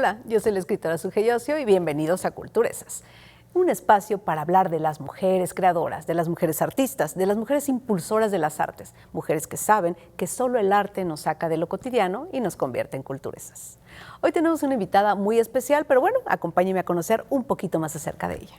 Hola, yo soy la escritora Suge Yossio y bienvenidos a Culturesas, un espacio para hablar de las mujeres creadoras, de las mujeres artistas, de las mujeres impulsoras de las artes, mujeres que saben que solo el arte nos saca de lo cotidiano y nos convierte en culturesas. Hoy tenemos una invitada muy especial, pero bueno, acompáñenme a conocer un poquito más acerca de ella.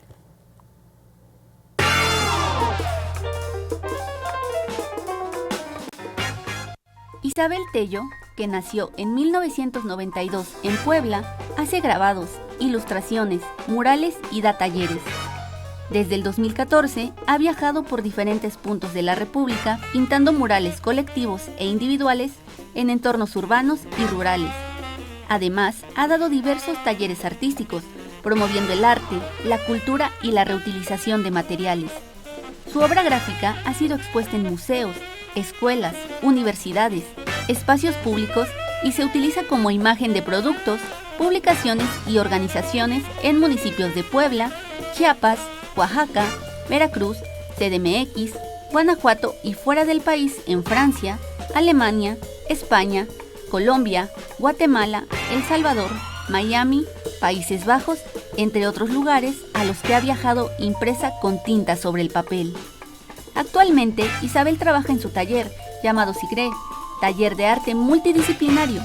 Isabel Tello, que nació en 1992 en Puebla, hace grabados, ilustraciones, murales y da talleres. Desde el 2014 ha viajado por diferentes puntos de la República pintando murales colectivos e individuales en entornos urbanos y rurales. Además, ha dado diversos talleres artísticos, promoviendo el arte, la cultura y la reutilización de materiales. Su obra gráfica ha sido expuesta en museos, escuelas, universidades, espacios públicos y se utiliza como imagen de productos, publicaciones y organizaciones en municipios de Puebla, Chiapas, Oaxaca, Veracruz, CDMX, Guanajuato y fuera del país en Francia, Alemania, España, Colombia, Guatemala, El Salvador, Miami, Países Bajos, entre otros lugares a los que ha viajado impresa con tinta sobre el papel. Actualmente, Isabel trabaja en su taller, llamado Sigre, taller de arte multidisciplinario,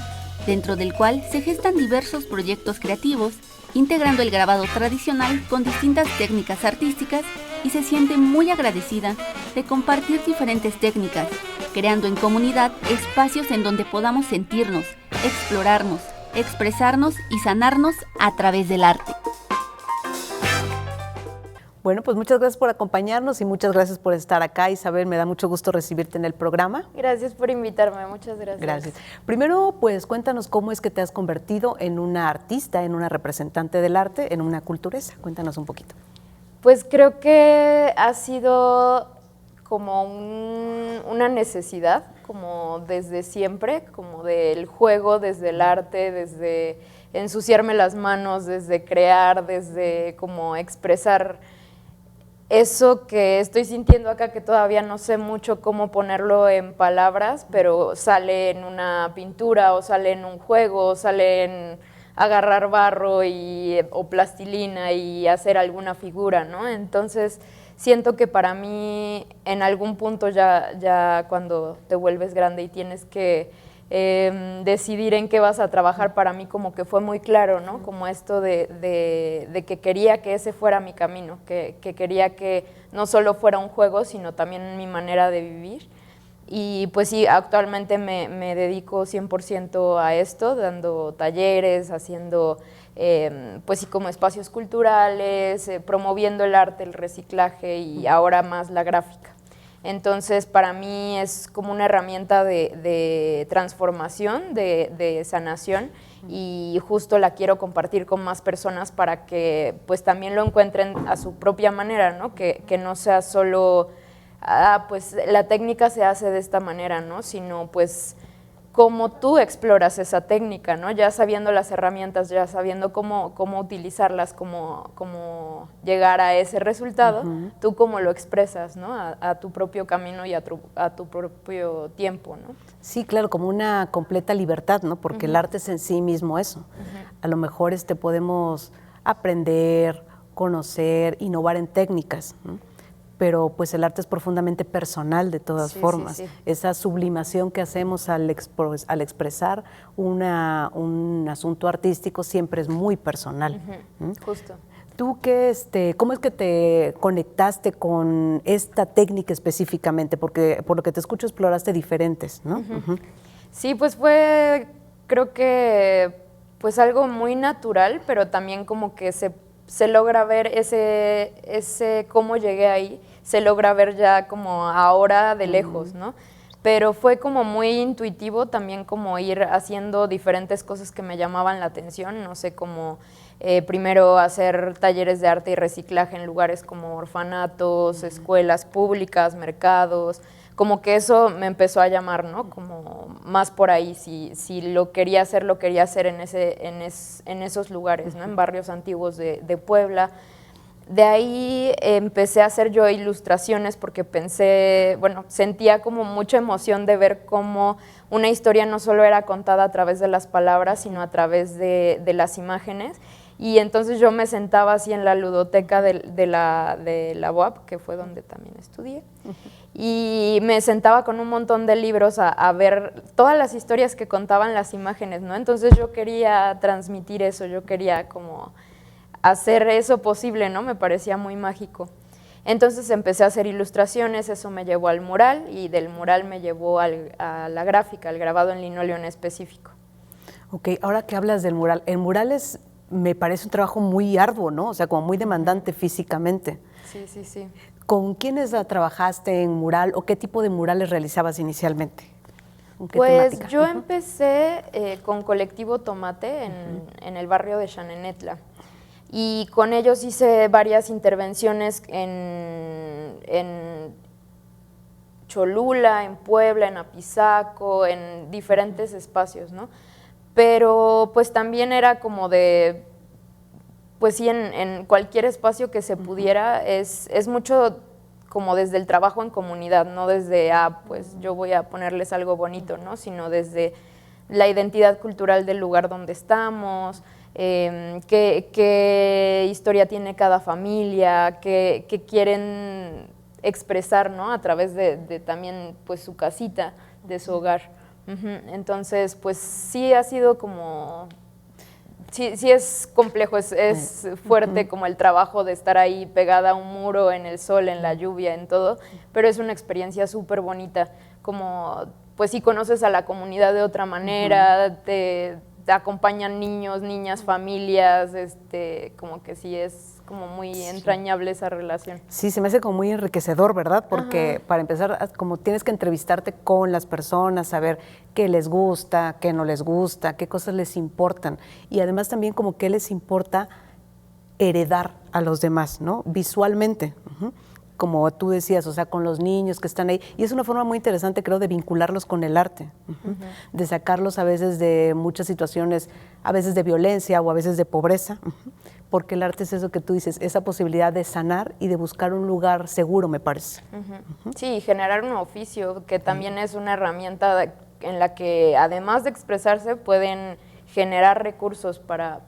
dentro del cual se gestan diversos proyectos creativos, integrando el grabado tradicional con distintas técnicas artísticas y se siente muy agradecida de compartir diferentes técnicas, creando en comunidad espacios en donde podamos sentirnos, explorarnos, expresarnos y sanarnos a través del arte. Bueno, pues muchas gracias por acompañarnos y muchas gracias por estar acá, Isabel. Me da mucho gusto recibirte en el programa. Gracias por invitarme, muchas gracias. Gracias. Primero, pues cuéntanos cómo es que te has convertido en una artista, en una representante del arte, en una culturesa. Cuéntanos un poquito. Pues creo que ha sido como una necesidad, como desde siempre, como del juego, desde el arte, desde ensuciarme las manos, desde crear, desde como expresar eso que estoy sintiendo acá, que todavía no sé mucho cómo ponerlo en palabras, pero sale en una pintura o sale en un juego, o sale en agarrar barro o plastilina y hacer alguna figura, ¿no? Entonces siento que para mí en algún punto ya cuando te vuelves grande y tienes que decidir en qué vas a trabajar, para mí como que fue muy claro, ¿no? Como esto de que quería que ese fuera mi camino, que quería que no solo fuera un juego, sino también mi manera de vivir. Y pues sí, actualmente me dedico 100% a esto, dando talleres, haciendo pues sí como espacios culturales, promoviendo el arte, el reciclaje y ahora más la gráfica. Entonces, para mí es como una herramienta de transformación, de sanación, y justo la quiero compartir con más personas para que pues también lo encuentren a su propia manera, ¿no? Que no sea solo, pues la técnica se hace de esta manera, ¿no? Sino pues cómo tú exploras esa técnica, ¿no? Ya sabiendo las herramientas, ya sabiendo cómo utilizarlas, cómo llegar a ese resultado, tú cómo lo expresas, ¿no? A tu propio camino y a tu propio tiempo, ¿no? Sí, claro, como una completa libertad, ¿no? Porque el arte es en sí mismo eso. A lo mejor podemos aprender, conocer, innovar en técnicas, ¿no? Pero pues el arte es profundamente personal de todas formas. Sí. Esa sublimación que hacemos al expresar un asunto artístico siempre es muy personal. Justo. ¿Tú cómo es que te conectaste con esta técnica específicamente? Porque por lo que te escucho exploraste diferentes, ¿no? Sí, pues fue, creo que pues algo muy natural, pero también como que se logra ver ese cómo llegué ahí, se logra ver ya como ahora de lejos, ¿no? Pero fue como muy intuitivo también como ir haciendo diferentes cosas que me llamaban la atención, no sé, como primero hacer talleres de arte y reciclaje en lugares como orfanatos, escuelas públicas, mercados, como que eso me empezó a llamar, ¿no? Como más por ahí, si lo quería hacer en esos lugares, ¿no? En barrios antiguos de Puebla. De ahí empecé a hacer yo ilustraciones porque sentía como mucha emoción de ver cómo una historia no solo era contada a través de las palabras, sino a través de las imágenes. Y entonces yo me sentaba así en la ludoteca de la UAP, que fue donde también estudié, y me sentaba con un montón de libros a ver todas las historias que contaban las imágenes, ¿no? Entonces yo quería transmitir eso, yo quería como hacer eso posible, ¿no? Me parecía muy mágico. Entonces empecé a hacer ilustraciones, eso me llevó al mural, y del mural me llevó a la gráfica, al grabado en linóleo en específico. Ok, ahora que hablas del mural, el mural me parece un trabajo muy arduo, ¿no? O sea, como muy demandante físicamente. Sí, sí, sí. ¿Con quiénes trabajaste en mural o qué tipo de murales realizabas inicialmente? ¿Con qué Pues temática? yo empecé con Colectivo Tomate en el barrio de Xanenetla. Y con ellos hice varias intervenciones en Cholula, en Puebla, en Apizaco, en diferentes espacios, ¿no? Pero pues también era como pues sí, en cualquier espacio que se pudiera, es mucho como desde el trabajo en comunidad, no desde, pues yo voy a ponerles algo bonito, ¿no? Sino desde la identidad cultural del lugar donde estamos, qué historia tiene cada familia, qué quieren expresar, ¿no? A través de también pues su casita, de su hogar. Entonces, pues sí ha sido como, sí es complejo, es fuerte como el trabajo de estar ahí pegada a un muro, en el sol, en la lluvia, en todo, pero es una experiencia súper bonita, como pues si conoces a la comunidad de otra manera, te acompañan niños, niñas, familias, como que sí es como muy entrañable esa relación. Sí, se me hace como muy enriquecedor, ¿verdad? Porque para empezar, como tienes que entrevistarte con las personas, saber qué les gusta, qué no les gusta, qué cosas les importan. Y además también como qué les importa heredar a los demás, ¿no? Visualmente. Como tú decías, o sea, con los niños que están ahí. Y es una forma muy interesante, creo, de vincularlos con el arte, de sacarlos a veces de muchas situaciones, a veces de violencia o a veces de pobreza, porque el arte es eso que tú dices, esa posibilidad de sanar y de buscar un lugar seguro, me parece. Sí, generar un oficio, que también es una herramienta en la que, además de expresarse, pueden generar recursos para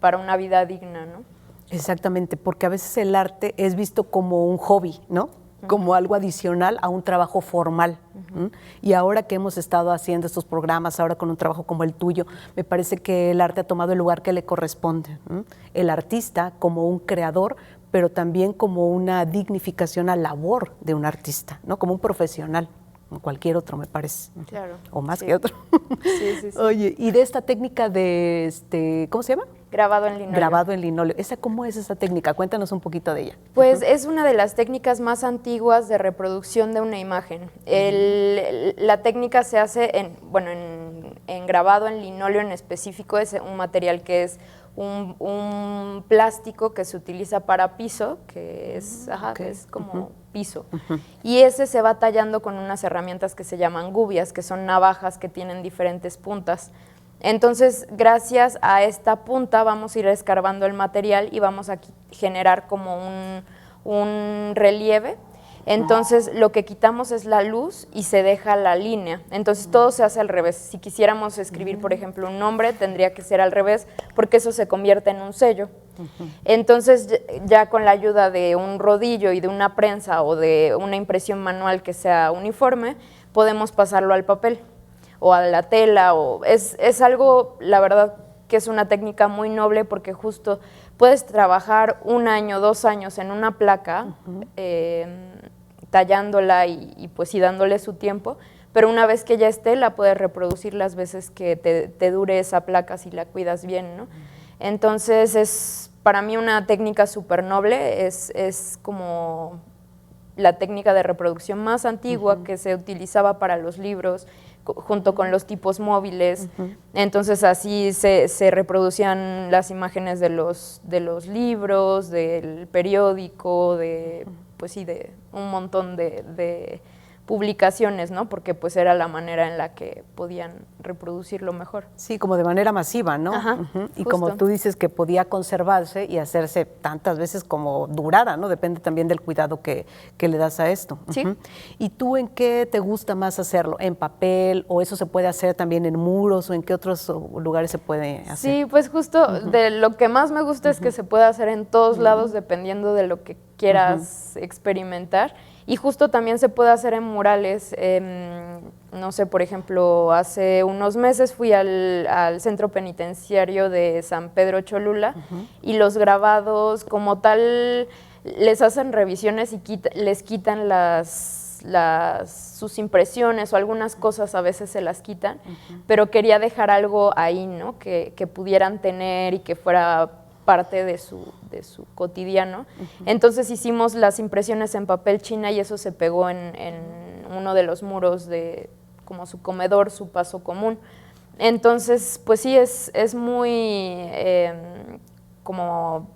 una vida digna, ¿no? Exactamente, porque a veces el arte es visto como un hobby, ¿no? Como algo adicional a un trabajo formal. Y ahora que hemos estado haciendo estos programas, ahora con un trabajo como el tuyo, me parece que el arte ha tomado el lugar que le corresponde. El artista como un creador, pero también como una dignificación a la labor de un artista, ¿no? Como un profesional, como cualquier otro, me parece. Claro. O más que otro. Sí. Oye, y de esta técnica de, ¿cómo se llama? Grabado en linóleo. Grabado en linóleo. ¿Cómo es esa técnica? Cuéntanos un poquito de ella. Pues es una de las técnicas más antiguas de reproducción de una imagen. La técnica se hace en grabado en linóleo en específico, es un material que es un plástico que se utiliza para piso, que es, que es como piso. Y ese se va tallando con unas herramientas que se llaman gubias, que son navajas que tienen diferentes puntas. Entonces, gracias a esta punta vamos a ir escarbando el material y vamos a generar como un relieve. Entonces, lo que quitamos es la luz y se deja la línea. Entonces, todo se hace al revés. Si quisiéramos escribir, por ejemplo, un nombre, tendría que ser al revés, porque eso se convierte en un sello. Entonces, ya con la ayuda de un rodillo y de una prensa o de una impresión manual que sea uniforme, podemos pasarlo al papel o a la tela, es algo, la verdad, que es una técnica muy noble, porque justo puedes trabajar 1 año, 2 años en una placa, tallándola y pues sí dándole su tiempo, pero una vez que ya esté, la puedes reproducir las veces que te dure esa placa si la cuidas bien, ¿no? Entonces es para mí una técnica súper noble, es como la técnica de reproducción más antigua que se utilizaba para los libros, junto con los tipos móviles. Entonces así se reproducían las imágenes de los libros, del periódico, pues sí, de un montón de publicaciones, ¿no? Porque pues era la manera en la que podían reproducirlo mejor. Sí, como de manera masiva, ¿no? Ajá, Y justo. como tú dices que podía conservarse y hacerse tantas veces como durara, ¿no? Depende también del cuidado que le das a esto. Sí. ¿Y tú en qué te gusta más hacerlo? ¿En papel o eso se puede hacer también en muros o en qué otros lugares se puede hacer? Sí, pues justo de lo que más me gusta es que se puede hacer en todos lados dependiendo de lo que quieras experimentar. Y justo también se puede hacer en murales. No sé, por ejemplo, hace unos meses fui al centro penitenciario de San Pedro Cholula y los grabados como tal les hacen revisiones y les quitan sus impresiones o algunas cosas a veces se las quitan, pero quería dejar algo ahí, ¿no? Que pudieran tener y que fuera parte de su cotidiano. Entonces hicimos las impresiones en papel china y eso se pegó en uno de los muros de como su comedor, su paso común. Entonces, pues sí, es muy como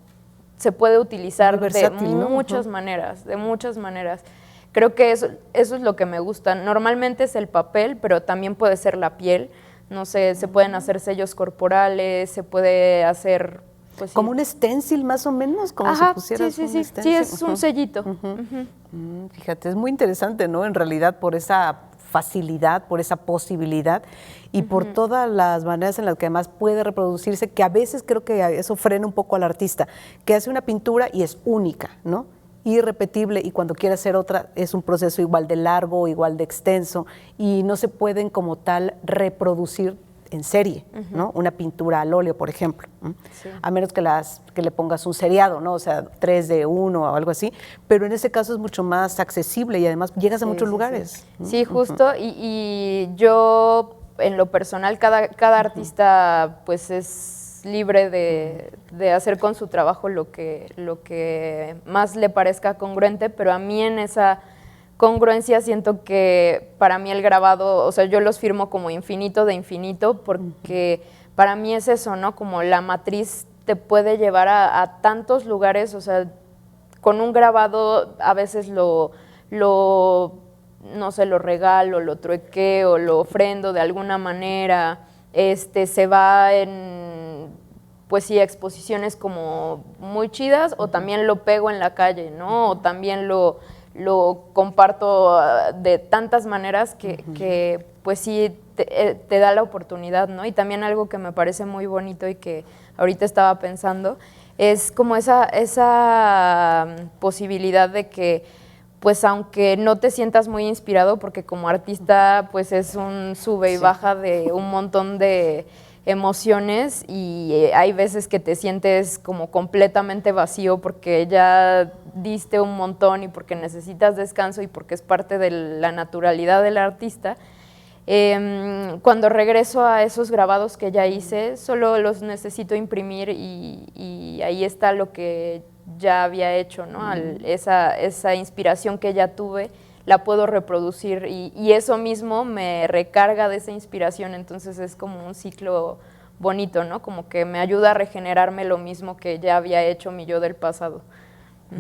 se puede utilizar versátil, de ¿no? muchas maneras, de muchas maneras. Creo que eso es lo que me gusta. Normalmente es el papel, pero también puede ser la piel. No sé, se pueden hacer sellos corporales, se puede hacer... Pues, como sí. un stencil más o menos, como Ajá, si pusieras sí, un sí, stencil. sí, es un sellito. Fíjate, es muy interesante, ¿no? En realidad por esa facilidad, por esa posibilidad y por todas las maneras en las que además puede reproducirse, que a veces creo que eso frena un poco al artista, que hace una pintura y es única, ¿no? Irrepetible, y cuando quiere hacer otra es un proceso igual de largo, igual de extenso, y no se pueden como tal reproducir en serie, ¿no? Una pintura al óleo, por ejemplo, sí. A menos que le pongas un seriado, ¿no? O sea, 3 de 1 o algo así, pero en ese caso es mucho más accesible y además llegas a muchos lugares. Sí, justo, y yo en lo personal, cada artista pues es libre de hacer con su trabajo lo que más le parezca congruente, pero a mí en esa congruencia siento que para mí el grabado, o sea, yo los firmo como infinito de infinito porque para mí es eso, ¿no? Como la matriz te puede llevar a tantos lugares, o sea, con un grabado a veces no sé, lo regalo, lo truequeo, lo ofrendo de alguna manera, se va en, pues sí, exposiciones como muy chidas, o también lo pego en la calle, ¿no? O también lo comparto de tantas maneras que pues sí te da la oportunidad, ¿no? Y también algo que me parece muy bonito y que ahorita estaba pensando es como esa posibilidad de que pues aunque no te sientas muy inspirado, porque como artista pues es un sube y baja de un montón de emociones y hay veces que te sientes como completamente vacío porque ya diste un montón y porque necesitas descanso y porque es parte de la naturalidad del artista. Cuando regreso a esos grabados que ya hice, solo los necesito imprimir y ahí está lo que ya había hecho, ¿no? Esa inspiración que ya tuve, la puedo reproducir y eso mismo me recarga de esa inspiración, entonces es como un ciclo bonito, ¿no? Como que me ayuda a regenerarme lo mismo que ya había hecho mi yo del pasado.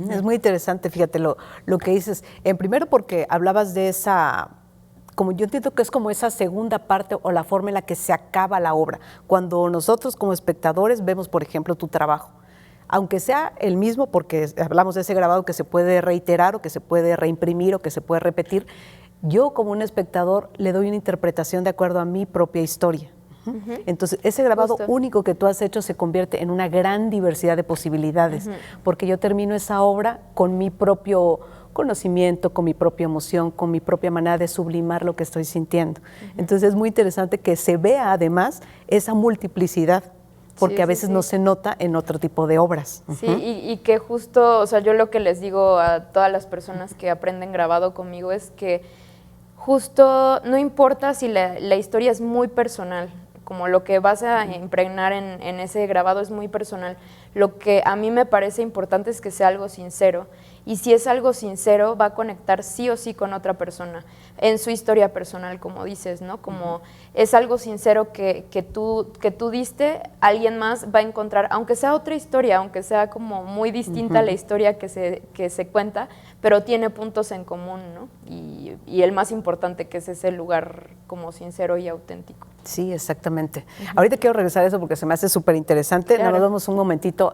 Es muy interesante, fíjate, lo que dices. Primero porque hablabas de esa, como yo entiendo que es como esa segunda parte o la forma en la que se acaba la obra. Cuando nosotros como espectadores vemos, por ejemplo, tu trabajo, aunque sea el mismo, porque hablamos de ese grabado que se puede reiterar o que se puede reimprimir o que se puede repetir, yo como un espectador le doy una interpretación de acuerdo a mi propia historia. Entonces, ese grabado único que tú has hecho se convierte en una gran diversidad de posibilidades, porque yo termino esa obra con mi propio conocimiento, con mi propia emoción, con mi propia manera de sublimar lo que estoy sintiendo. Entonces, es muy interesante que se vea además esa multiplicidad, porque a veces no se nota en otro tipo de obras. Sí, y que justo, o sea, yo lo que les digo a todas las personas que aprenden grabado conmigo es que justo no importa si la historia es muy personal, como lo que vas a impregnar en ese grabado es muy personal. Lo que a mí me parece importante es que sea algo sincero y si es algo sincero va a conectar sí o sí con otra persona en su historia personal, como dices, ¿no? Como es algo sincero que tú diste, alguien más va a encontrar, aunque sea otra historia, aunque sea como muy distinta a la historia que se cuenta, pero tiene puntos en común, ¿no? Y el más importante, que es ese lugar como sincero y auténtico. Sí, exactamente. Ahorita quiero regresar a eso porque se me hace súper interesante. Claro. Nos vamos un momentito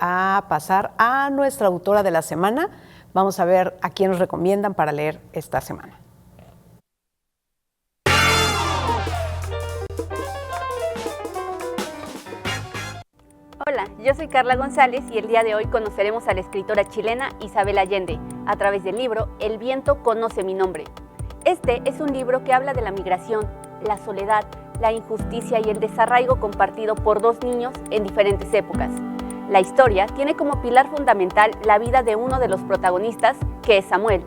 a pasar a nuestra autora de la semana. Vamos a ver a quién nos recomiendan para leer esta semana. Hola, yo soy Carla González y el día de hoy conoceremos a la escritora chilena Isabel Allende a través del libro El viento conoce mi nombre. Este es un libro que habla de la migración, la soledad, la injusticia y el desarraigo compartido por dos niños en diferentes épocas. La historia tiene como pilar fundamental la vida de uno de los protagonistas, que es Samuel.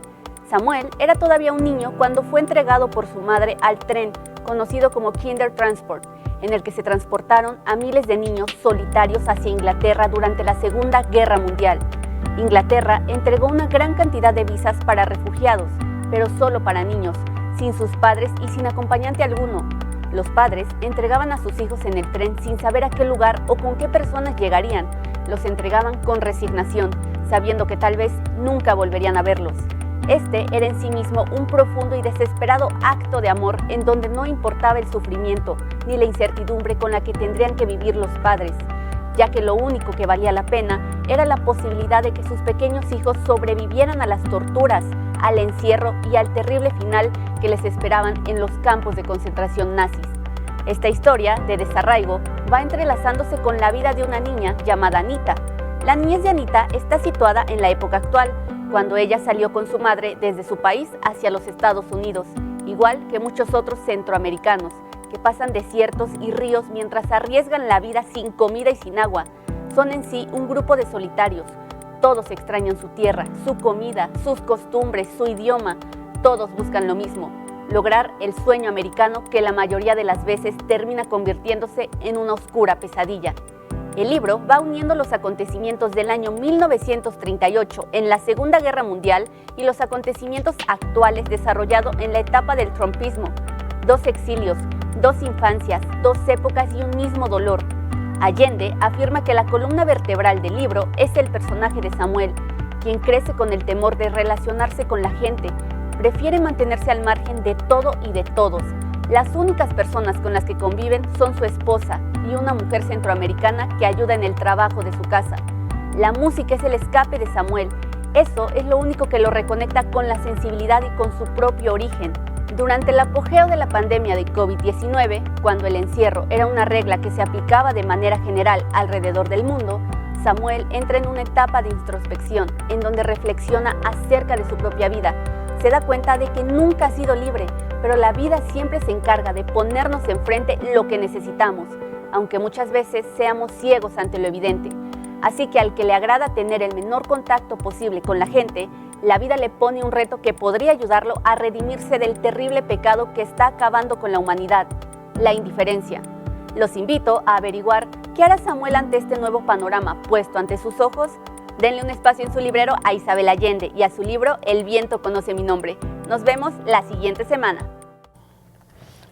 Samuel era todavía un niño cuando fue entregado por su madre al tren, conocido como Kindertransport, en el que se transportaron a miles de niños solitarios hacia Inglaterra durante la Segunda Guerra Mundial. Inglaterra entregó una gran cantidad de visas para refugiados, pero solo para niños, sin sus padres y sin acompañante alguno. Los padres entregaban a sus hijos en el tren sin saber a qué lugar o con qué personas llegarían. Los entregaban con resignación, sabiendo que tal vez nunca volverían a verlos. Este era en sí mismo un profundo y desesperado acto de amor en donde no importaba el sufrimiento ni la incertidumbre con la que tendrían que vivir los padres, ya que lo único que valía la pena era la posibilidad de que sus pequeños hijos sobrevivieran a las torturas, al encierro y al terrible final que les esperaban en los campos de concentración nazis. Esta historia de desarraigo va entrelazándose con la vida de una niña llamada Anita. La niñez de Anita está situada en la época actual, cuando ella salió con su madre desde su país hacia los Estados Unidos, igual que muchos otros centroamericanos, que pasan desiertos y ríos mientras arriesgan la vida sin comida y sin agua. Son en sí un grupo de solitarios. Todos extrañan su tierra, su comida, sus costumbres, su idioma. Todos buscan lo mismo: lograr el sueño americano, que la mayoría de las veces termina convirtiéndose en una oscura pesadilla. El libro va uniendo los acontecimientos del año 1938 en la Segunda Guerra Mundial y los acontecimientos actuales desarrollados en la etapa del trumpismo. Dos exilios, dos infancias, dos épocas y un mismo dolor. Allende afirma que la columna vertebral del libro es el personaje de Samuel, quien crece con el temor de relacionarse con la gente. Prefiere mantenerse al margen de todo y de todos. Las únicas personas con las que conviven son su esposa y una mujer centroamericana que ayuda en el trabajo de su casa. La música es el escape de Samuel. Eso es lo único que lo reconecta con la sensibilidad y con su propio origen. Durante el apogeo de la pandemia de COVID-19, cuando el encierro era una regla que se aplicaba de manera general alrededor del mundo, Samuel entra en una etapa de introspección, en donde reflexiona acerca de su propia vida. Se da cuenta de que nunca ha sido libre, pero la vida siempre se encarga de ponernos enfrente lo que necesitamos, aunque muchas veces seamos ciegos ante lo evidente. Así que al que le agrada tener el menor contacto posible con la gente, la vida le pone un reto que podría ayudarlo a redimirse del terrible pecado que está acabando con la humanidad: la indiferencia. Los invito a averiguar qué hará Samuel ante este nuevo panorama puesto ante sus ojos. Denle un espacio en su librero a Isabel Allende y a su libro El viento conoce mi nombre. Nos vemos la siguiente semana.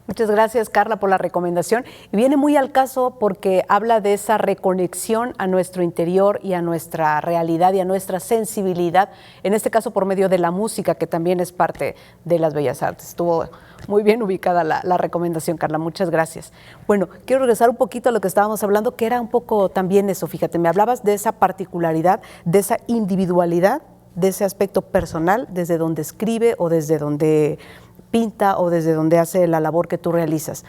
Muchas gracias, Carla, por la recomendación. Y viene muy al caso porque habla de esa reconexión a nuestro interior y a nuestra realidad y a nuestra sensibilidad, en este caso por medio de la música, que también es parte de las bellas artes. Estuvo muy bien ubicada la recomendación, Carla. Muchas gracias. Bueno, quiero regresar un poquito a lo que estábamos hablando, que era un poco también eso. Fíjate, me hablabas de esa particularidad, de esa individualidad, de ese aspecto personal, desde donde escribe o desde donde pinta o desde donde hace la labor que tú realizas.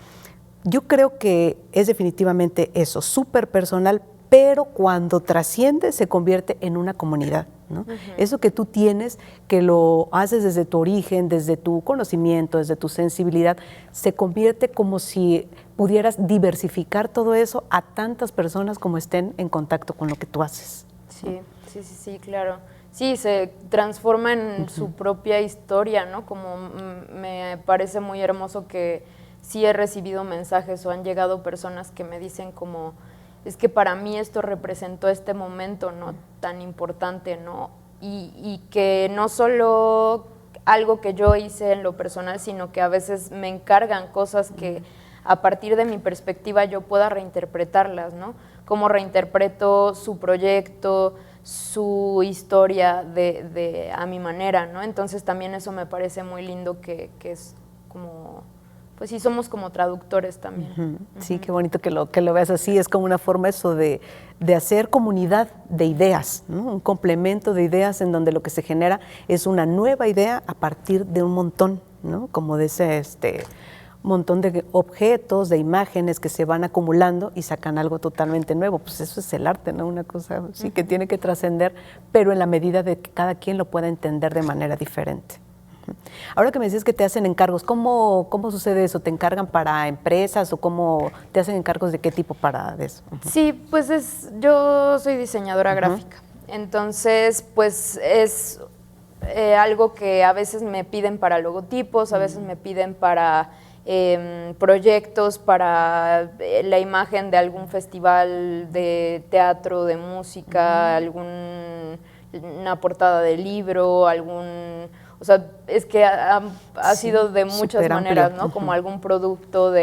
Yo creo que es definitivamente eso, súper personal, pero cuando trasciende se convierte en una comunidad, ¿no? Eso que tú tienes, que lo haces desde tu origen, desde tu conocimiento, desde tu sensibilidad, se convierte como si pudieras diversificar todo eso a tantas personas como estén en contacto con lo que tú haces. Sí, claro. Sí, se transforma en su propia historia, ¿no? Como me parece muy hermoso que sí he recibido mensajes o han llegado personas que me dicen como, es que para mí esto representó este momento, ¿no? Tan importante, ¿no? y que no solo algo que yo hice en lo personal, sino que a veces me encargan cosas que a partir de mi perspectiva yo pueda reinterpretarlas, ¿no? Cómo reinterpreto su proyecto, su historia a mi manera, ¿no? Entonces también eso me parece muy lindo que es como, pues sí, somos como traductores también. Sí, qué bonito que lo veas así, es como una forma eso de hacer comunidad de ideas, ¿no? Un complemento de ideas en donde lo que se genera es una nueva idea a partir de un montón, ¿no? Como de ese montón de objetos, de imágenes que se van acumulando y sacan algo totalmente nuevo. Pues eso es el arte, ¿no? Una cosa sí que tiene que trascender, pero en la medida de que cada quien lo pueda entender de manera diferente. Ahora que me dices que te hacen encargos, ¿cómo sucede eso? ¿Te encargan para empresas o cómo te hacen encargos de qué tipo para eso? Sí, pues yo soy diseñadora gráfica, entonces pues es algo que a veces me piden para logotipos, a veces me piden para proyectos, para la imagen de algún festival de teatro, de música, alguna portada de libro, o sea, es que ha sido de muchas maneras, ¿no? Como algún producto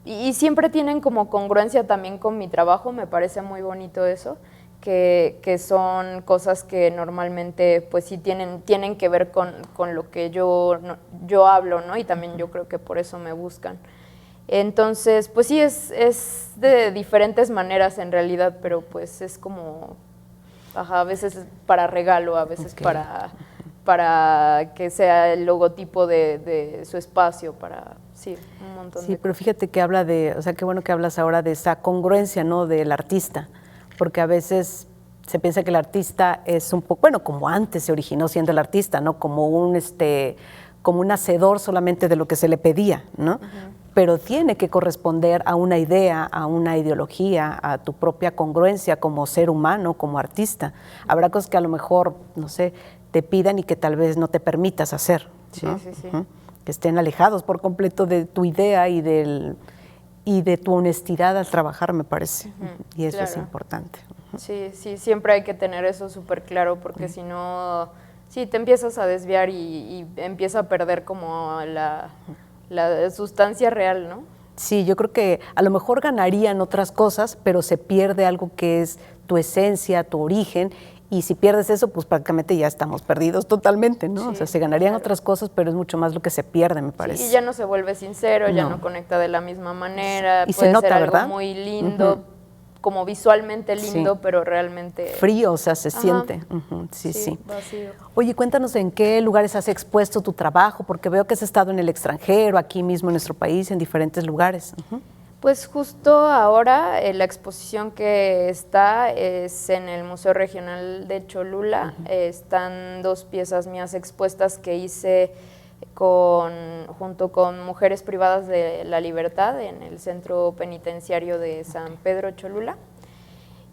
y siempre tienen como congruencia también con mi trabajo, me parece muy bonito eso, que son cosas que normalmente pues sí tienen que ver con lo que yo hablo, ¿no? Y también yo creo que por eso me buscan. Entonces, pues sí, es de diferentes maneras en realidad, pero pues es como, a veces para regalo, a veces para que sea el logotipo de su espacio, sí, un montón de Sí, pero cosas. fíjate que habla o sea, qué bueno que hablas ahora de esa congruencia, ¿no? Del artista, porque a veces se piensa que el artista es un poco, bueno, como antes se originó siendo el artista, ¿no? Como un hacedor solamente de lo que se le pedía, ¿no? Pero tiene que corresponder a una idea, a una ideología, a tu propia congruencia como ser humano, como artista. Habrá cosas que a lo mejor, no sé, te pidan y que tal vez no te permitas hacer, ¿no? Sí. Que estén alejados por completo de tu idea y de tu honestidad al trabajar, me parece. Y eso es importante. Sí, siempre hay que tener eso súper claro, porque si no, sí, te empiezas a desviar y empieza a perder como la sustancia real, ¿no? Sí, yo creo que a lo mejor ganarían otras cosas, pero se pierde algo que es tu esencia, tu origen, y si pierdes eso, pues prácticamente ya estamos perdidos totalmente, ¿no? Sí, o sea, se ganarían otras cosas, pero es mucho más lo que se pierde, me parece. Sí, y ya no se vuelve sincero, ya no conecta de la misma manera, y puede se nota, ser ¿verdad? algo muy lindo, como visualmente lindo, pero realmente... Frío, o sea, se siente. Sí. Vacío. Oye, cuéntanos en qué lugares has expuesto tu trabajo, porque veo que has estado en el extranjero, aquí mismo en nuestro país, en diferentes lugares. Pues justo ahora la exposición que está es en el Museo Regional de Cholula. Están 2 piezas mías expuestas que hice junto con Mujeres Privadas de la Libertad en el Centro Penitenciario de San Pedro Cholula.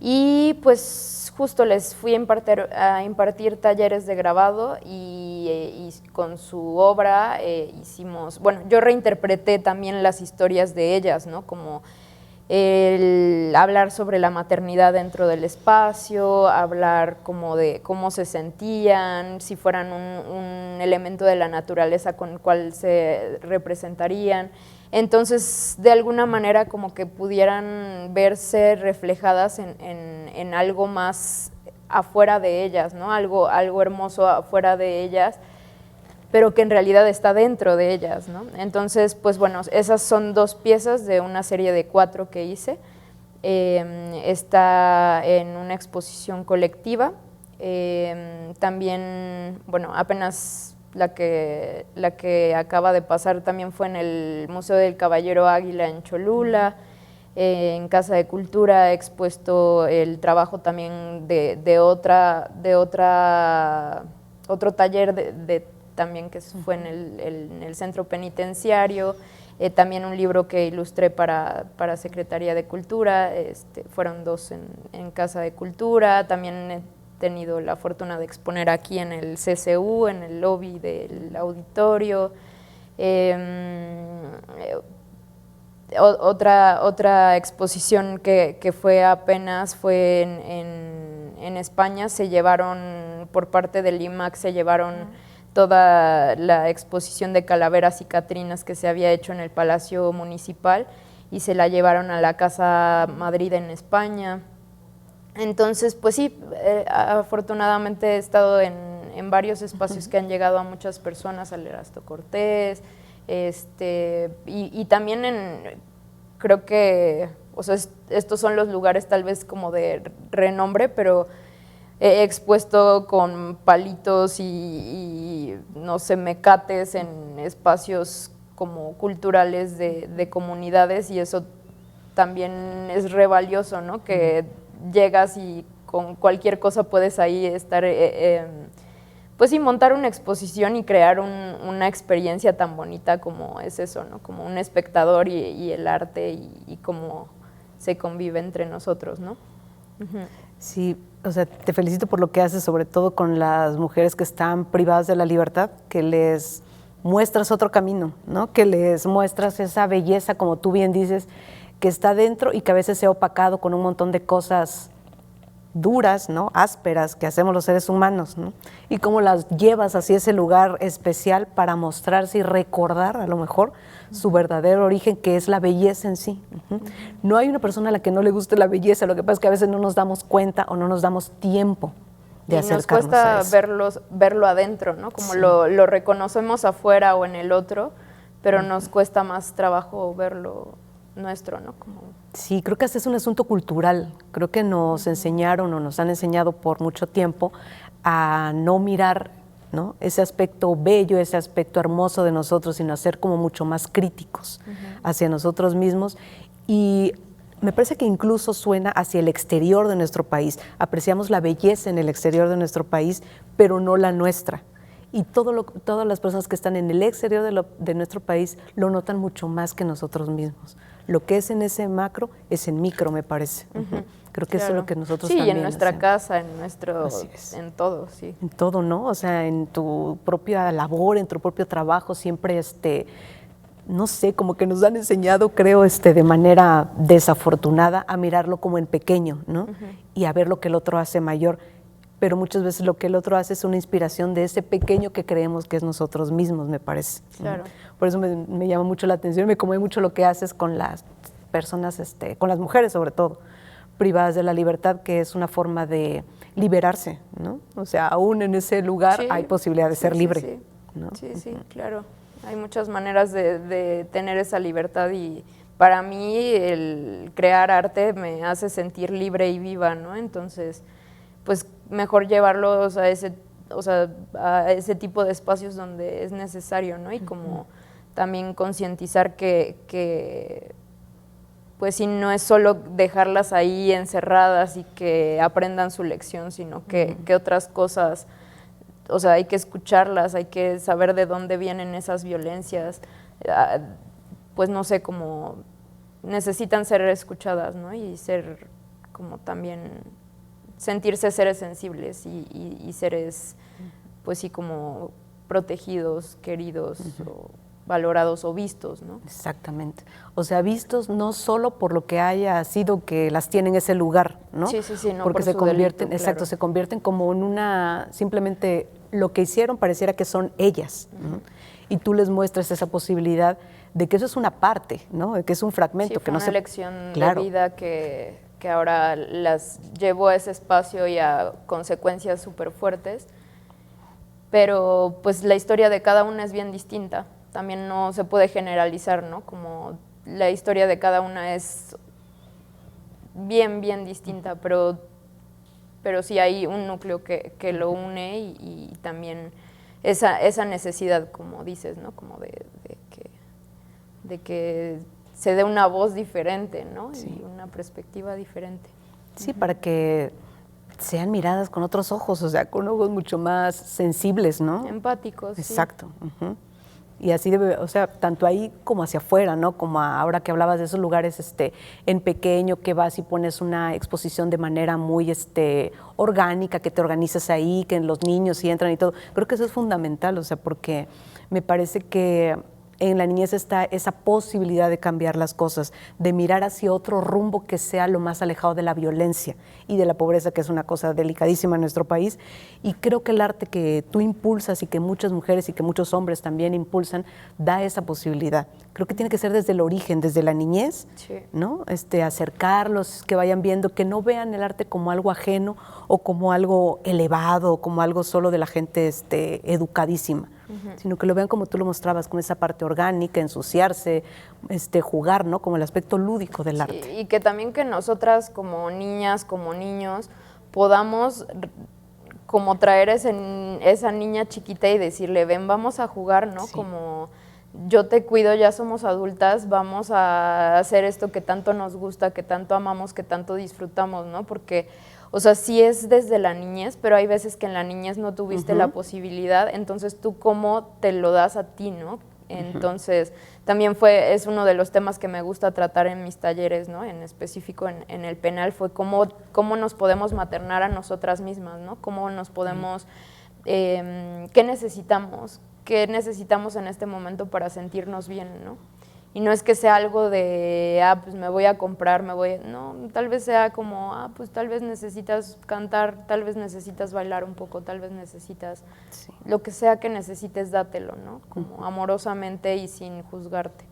Y pues justo les fui a impartir talleres de grabado y con su obra hicimos, bueno, yo reinterpreté también las historias de ellas, ¿no? Como el hablar sobre la maternidad dentro del espacio, hablar como de cómo se sentían, si fueran un elemento de la naturaleza con el cual se representarían. Entonces, de alguna manera como que pudieran verse reflejadas en algo más afuera de ellas, ¿no? Algo hermoso afuera de ellas, pero que en realidad está dentro de ellas, ¿no? Entonces, pues bueno, esas son 2 piezas de una serie de 4 que hice. Está en una exposición colectiva. También, bueno, apenas la que acaba de pasar también fue en el Museo del Caballero Águila en Cholula. En Casa de Cultura he expuesto el trabajo también de otro taller también que fue en el centro penitenciario, también un libro que ilustré para Secretaría de Cultura, fueron 2 en Casa de Cultura, también he tenido la fortuna de exponer aquí en el CCU, en el lobby del auditorio. Otra exposición que fue apenas fue en España se llevaron, por parte del IMAX, se llevaron toda la exposición de calaveras y catrinas que se había hecho en el Palacio Municipal y se la llevaron a la Casa Madrid en España. Entonces, pues sí, afortunadamente he estado en varios espacios que han llegado a muchas personas, al Erasto Cortés, y también creo que, o sea, estos son los lugares tal vez como de renombre, pero he expuesto con palitos y no sé, mecates en espacios como culturales de comunidades, y eso también es re valioso, ¿no? Que llegas y con cualquier cosa puedes ahí estar, pues sí, montar una exposición y crear una experiencia tan bonita como es eso, ¿no? Como un espectador y el arte y cómo se convive entre nosotros, ¿no? Uh-huh. Sí, o sea, te felicito por lo que haces, sobre todo con las mujeres que están privadas de la libertad, que les muestras otro camino, ¿no? Que les muestras esa belleza, como tú bien dices, que está dentro y que a veces se ha opacado con un montón de cosas duras, ¿no? Ásperas que hacemos los seres humanos, ¿no? Y cómo las llevas hacia ese lugar especial para mostrarse y recordar a lo mejor su verdadero origen, que es la belleza en sí. No hay una persona a la que no le guste la belleza, lo que pasa es que a veces no nos damos cuenta o no nos damos tiempo de acercarnos a eso. Nos cuesta verlo adentro, ¿no? Como sí, lo reconocemos afuera o en el otro, pero nos cuesta más trabajo verlo nuestro, ¿no? Sí, creo que es un asunto cultural. Creo que nos enseñaron o nos han enseñado por mucho tiempo a no mirar, ¿no? Ese aspecto bello, ese aspecto hermoso de nosotros, sino a ser como mucho más críticos hacia nosotros mismos. Y me parece que incluso suena hacia el exterior de nuestro país. Apreciamos la belleza en el exterior de nuestro país, pero no la nuestra. Y todas las personas que están en el exterior de nuestro país lo notan mucho más que nosotros mismos. Lo que es en ese macro es en micro, me parece. Creo que eso es lo que nosotros también hacemos. Sí, en nuestra casa, en todo, sí. En todo, ¿no? O sea, en tu propia labor, en tu propio trabajo, siempre, no sé, como que nos han enseñado, creo, de manera desafortunada a mirarlo como en pequeño, ¿no? Y a ver lo que el otro hace mayor. Pero muchas veces lo que el otro hace es una inspiración de ese pequeño que creemos que es nosotros mismos, me parece. Claro. Por eso me llama mucho la atención, me conmueve mucho lo que haces con las personas, con las mujeres sobre todo, privadas de la libertad, que es una forma de liberarse, ¿no? O sea, aún en ese lugar hay posibilidad de ser libre. Sí, ¿no? Sí, claro. Hay muchas maneras de tener esa libertad, y para mí el crear arte me hace sentir libre y viva, ¿no? Entonces, pues mejor llevarlos a ese tipo de espacios donde es necesario, ¿no? Y como también concientizar que pues si no es solo dejarlas ahí encerradas y que aprendan su lección, sino que otras cosas, o sea, hay que escucharlas, hay que saber de dónde vienen esas violencias, pues no sé, como necesitan ser escuchadas, ¿no? Y ser como también sentirse seres sensibles y seres, pues sí, como protegidos, queridos, o valorados o vistos, ¿no? Exactamente. O sea, vistos no solo por lo que haya sido que las tienen en ese lugar, ¿no? Sí, no porque por se convierten, delito, exacto, claro. Se convierten como en simplemente lo que hicieron pareciera que son ellas, ¿no? Y tú les muestras esa posibilidad de que eso es una parte, ¿no? De que es un fragmento. Sí, que no una lección de vida que ahora las llevó a ese espacio y a consecuencias súper fuertes, pero pues la historia de cada una es bien distinta, también no se puede generalizar, ¿no? Como la historia de cada una es bien distinta, pero sí hay un núcleo que lo une y también esa necesidad, como dices, ¿no? Como de que se dé una voz diferente, ¿no? Sí. Y una perspectiva diferente. Sí, para que sean miradas con otros ojos, o sea, con ojos mucho más sensibles, ¿no? Empáticos. Exacto. Y así debe, o sea, tanto ahí como hacia afuera, ¿no? Como ahora que hablabas de esos lugares en pequeño, que vas y pones una exposición de manera muy orgánica, que te organizas ahí, que los niños sí entran y todo. Creo que eso es fundamental, o sea, porque me parece que En la niñez está esa posibilidad de cambiar las cosas, de mirar hacia otro rumbo que sea lo más alejado de la violencia y de la pobreza, que es una cosa delicadísima en nuestro país. Y creo que el arte que tú impulsas y que muchas mujeres y que muchos hombres también impulsan, da esa posibilidad. Creo que tiene que ser desde el origen, desde la niñez, Sí. ¿no? Acercarlos, que vayan viendo, que no vean el arte como algo ajeno o como algo elevado, como algo solo de la gente educadísima, sino que lo vean como tú lo mostrabas, con esa parte orgánica, ensuciarse, jugar, ¿no? Como el aspecto lúdico del arte. Sí, y que también que nosotras como niñas, como niños, podamos como traer esa niña chiquita y decirle, ven, vamos a jugar, ¿no? Sí. Como yo te cuido, ya somos adultas, vamos a hacer esto que tanto nos gusta, que tanto amamos, que tanto disfrutamos, ¿no? Porque, o sea, sí es desde la niñez, pero hay veces que en la niñez no tuviste la posibilidad, entonces tú cómo te lo das a ti, ¿no? Entonces, también es uno de los temas que me gusta tratar en mis talleres, ¿no? En específico en el penal, fue cómo nos podemos maternar a nosotras mismas, ¿no? Cómo nos podemos, ¿qué necesitamos? ¿Qué necesitamos en este momento para sentirnos bien, ¿no? Y no es que sea algo de, pues me voy a comprar, no, tal vez sea como, pues tal vez necesitas cantar, tal vez necesitas bailar un poco, tal vez necesitas, lo que sea que necesites, dátelo, ¿no? Como amorosamente y sin juzgarte.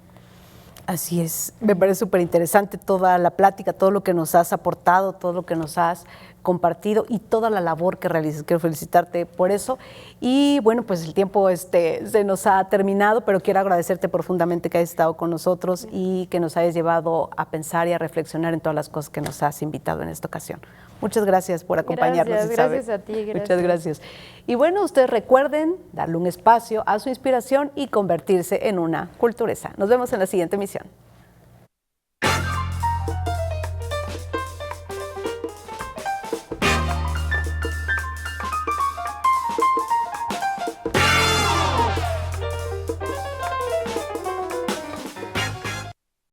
Así es, me parece súper interesante toda la plática, todo lo que nos has aportado, todo lo que nos has compartido y toda la labor que realizas. Quiero felicitarte por eso. Y bueno, pues el tiempo se nos ha terminado, pero quiero agradecerte profundamente que hayas estado con nosotros y que nos hayas llevado a pensar y a reflexionar en todas las cosas que nos has invitado en esta ocasión. Muchas gracias por acompañarnos, Isabel. Gracias a ti. Gracias. Muchas gracias. Y bueno, ustedes recuerden darle un espacio a su inspiración y convertirse en una culturesa. Nos vemos en la siguiente emisión.